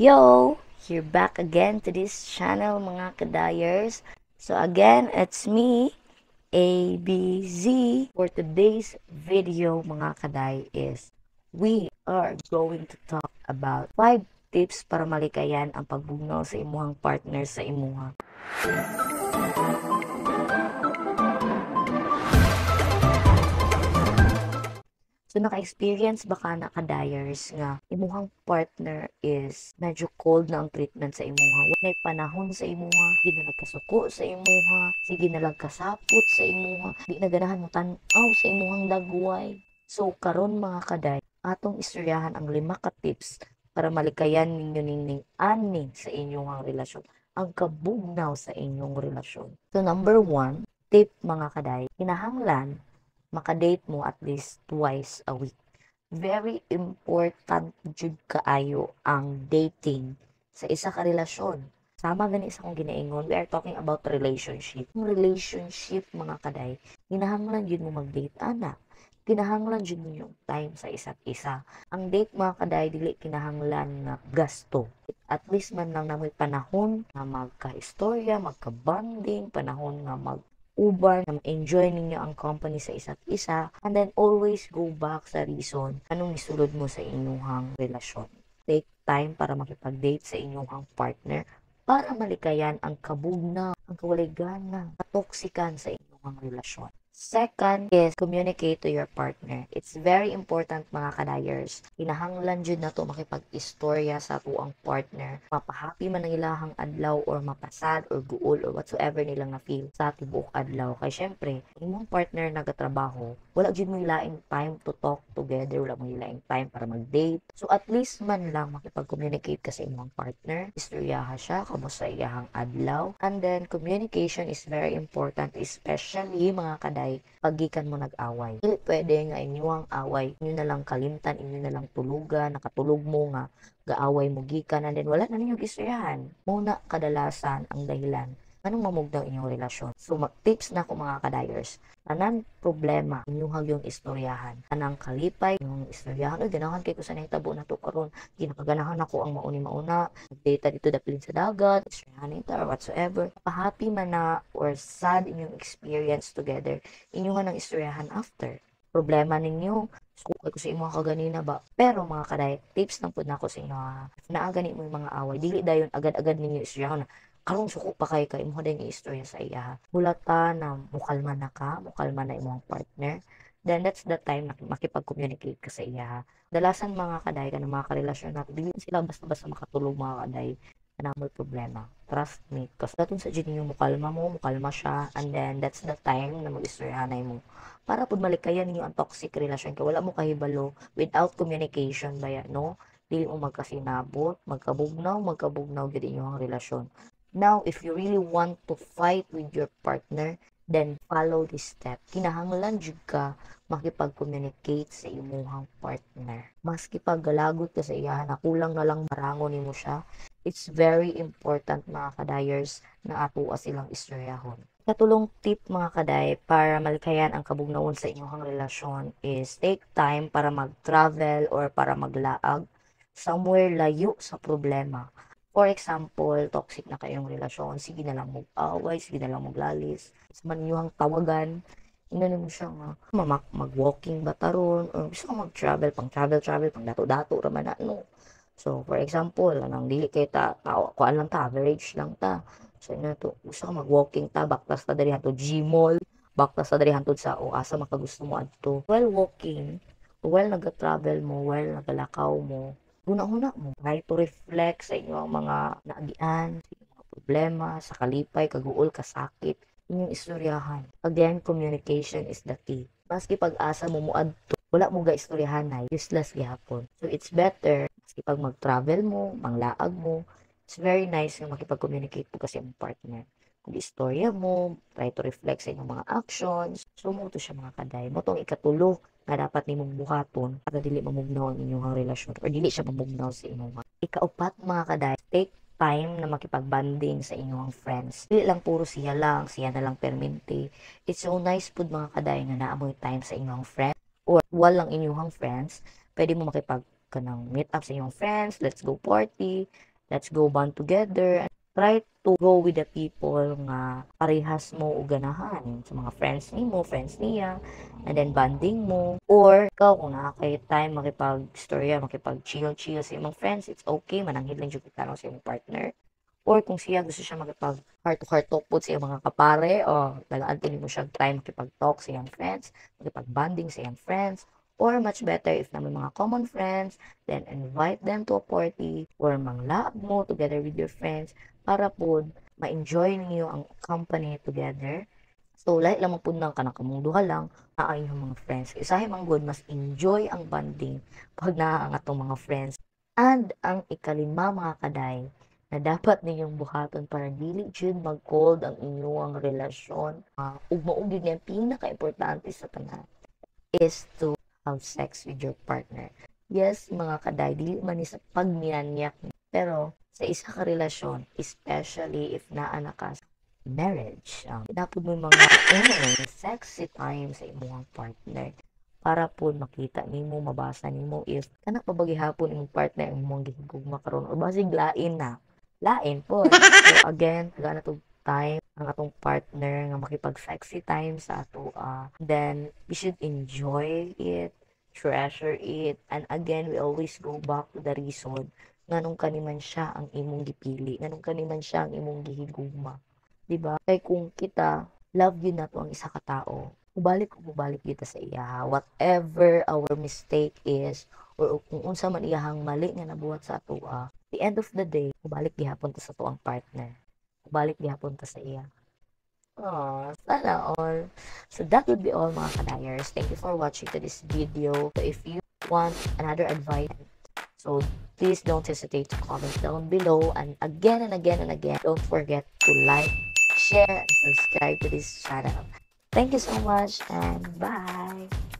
Yo! You're back again to this channel mga kadayers. So again, it's me, ABZ. For today's video mga kaday is we are going to talk about 5 tips para malikayan ang pagbugnaw sa imuhang partner sa imuha. So, naka-experience ba ka na kadayers nga imuhang partner is medyo cold na ang treatment sa imuha? Walay panahon sa imuha, di na nagkasuko sa imuha, sige na lang kasapot sa imuha, di na ganahan mo tanaw sa imuhang dagway. So, karon mga kaday, atong istoryahan ang 5 ka tips para malikayan ninyo ning ani sa inyong relasyon, ang kabugnaw sa inyong relasyon. So, number 1, tip mga kaday, kinahanglan makadate mo at least twice a week. Very important jud kaayo ang dating sa isa ka relasyon. Sama gani sa akong ginaingon, we are talking about relationship. Yung relationship mga kaday, kinahanglan yun mo mag-date ana. Kinahanglan yun mo yung time sa isa't isa. Ang date mga kaday, dili kinahanglan nga gasto. At least man lang na may panahon na magka-istorya, magka-bonding, panahon nga uban na enjoy ninyo ang company sa isa't isa, and then always go back sa reason anong isulod mo sa inyong relasyon. Take time para makipag-date sa inyong partner para malikayan ang kabugnaw, ang kawaligana, katoksikan sa inyong relasyon. Second is communicate to your partner. It's very important mga kadayers. Kinahanglan jud na to makipag-istorya sa tuang partner. Mapahappy man ang ilahang adlaw or mapasad or guol or whatsoever nilang na-feel sa tibuok adlaw. Kay syempre, imong partner nagatrabaho, wala jud mo ilaing time to talk together, wala mo ilaing time para mag-date. So at least man lang makipag-communicate ka sa imong partner. Istoryaha siya, kamusta iyahang adlaw. And then communication is very important, especially mga kaday pagikan mo nag-away. Dili pwede nga inyong away, inyo na lang kalimtan, inyo na lang tulugan, nakatulog mo nga, gaaway mo gikan, and then wala na ninyong istoryahan. Muna kadalasan ang dahilan anong mamugdaw inyong relasyon. So, tips na ko mga kadayers. Anang problema inyong yung istoryahan. Anang kalipay inyong istoryahan. Uy, ganahan kay ko sa nahitabo na to karon. Ginakaganahan ako ang mauni-mauna. Nagdata dito dapilin sa dagat. Istoryahan ito or whatsoever. Pahappy man na or sad inyong experience together. Inyong nang istoryahan after. Problema ninyo, sukay ko sa imo kaganina ba. Pero mga kaday, tips lang po na ako sa inyo ha. Naagani mo yung mga away. Dili dayon agad-agad ninyo istoryahan na karong suko pa kay mo din istorya sa iya. Bulata na mukalma na ka, mukalma na imong partner. Then that's the time na makipag-communicate ka sa iya. Dalasan mga kaday ka ng mga karelasyon natin, dili sila basta-basta makatulog mga kaday na mo problema. Trust me. Kasi datun sa dyan yung mukalma siya, and then that's the time na mag-istorya na mo. Para pud malikayan ninyo ang toxic relasyon kay wala mo kahibalo without communication ba yan, no? Dili mo magkasinabot, magkabugnaw gid inyong relasyon. Now, if you really want to fight with your partner, then follow this step. Kinahanglan jud ka makipag-communicate sa imong partner. Maski paggalagot ka sa iya na kulang na lang marangon nimo siya, it's very important mga kadayers na atuwa silang istoryahon. Katulong tip mga kaday para malikayan ang kabugnawon sa inyong relasyon is take time para mag-travel or para maglaag somewhere layo sa problema. For example, toxic na kayong relasyon, sige na lang mag-away, sige na lang maglalis. Sa man yung tawagan, inano mo siya nga, mag-walking ba taron, or gusto ka mag-travel, pang dato-dato raman na, no. So, for example, anong dili kay kuan lang ta, average lang ta. So, ina to, gusto ka mag-walking ta, baktas ta dari hantod Gmall, baktas ta dari hantod sa o asa makagusto mo adto. While walking, while nag-travel mo, while nagalakaw mo, una-una mo, try to reflect sa inyong mga naagian, sa inyong mga problema, sa kalipay, kaguol, kasakit, inyong istoryahan. Again, communication is the key. Maski pag-asa mo muadto, wala mo ga istoryahan na, useless gihapon. So, it's better, maski pag mag-travel mo, manglaag mo, it's very nice na makipag-communicate po kasi ang partner. Kung istorya mo, try to reflect sa inyong mga actions, so mo to siya mga kaday. Mo tong ikatulo, nga dapat nimong buhaton para dili mamugnaw ang inyong relasyon or dili siya mamugnaw sa inyong ikaupat mga kaday, take time na makipag-banding sa inyong friends. Dili lang puro siya na lang permente. It's so nice pud mga kaday nga naamoy time sa inyong friends or walang inyong friends, pwede mo makipag kanang meet up sa iyong friends, let's go party, let's go bond together. Try to go with the people nga parehas mo og ganahan sa mga friends nimo, friends niya, and then bonding mo. Or ikaw kung nakakay time makipag-storya, makipag-chill sa imong friends, it's okay, mananghid lang jud ka sa imong partner. Or kung siya gusto siya makipag heart to heart talk po sa iyang mga kapare, o tagaan mo siya try makipag-talk sa iyang friends, makipag-bonding sa iyang friends. Or much better if na may mga common friends, then invite them to a party or manglaab mo together with your friends para po ma-enjoy niyo ang company together. So, lahat lang mapundang ka na kamong duha lang na ang inyong mga friends. Isahin mang good, mas enjoy ang bonding pag naa ang atong mga friends. And ang ikalima mga kaday, na dapat ninyong buhaton para dili jud mag-cold ang inyong relasyon. Ug mao gyud ang pinaka-importante sa tanan is to have sex with your partner. Yes, mga kaday, dili man ni sa pagminanyak, pero sa isa ka relasyon, especially if naa na ka sa marriage, dapat mo mga sexy time sa imong partner para po makita nimo, mabasa nimo if kana pa ba gihapon imong partner ang imong gihigugma karon o basig lain po. So again, taga na to time ang atong partner nga makipag-sexy time sa ato. Then, we should enjoy it, treasure it, and again, we always go back to the reason nganong kaniman siya ang imong gipili, nganong kaniman siya ang imong gihigugma. Diba? Kay kung kita, love yun na to ang isa ka tao, mubalik kita sa iya. Whatever our mistake is, or kung unsa man iyahang mali nga nabuhat sa ato, the end of the day, mubalik gihapon ta sa to ang partner. Balik gihapon ta sa iya. Sana all. So that would be all mga kadayers. Thank you for watching to this video. So if you want another advice, so please don't hesitate to comment down below. And again, don't forget to like, share, and subscribe to this channel. Thank you so much and bye!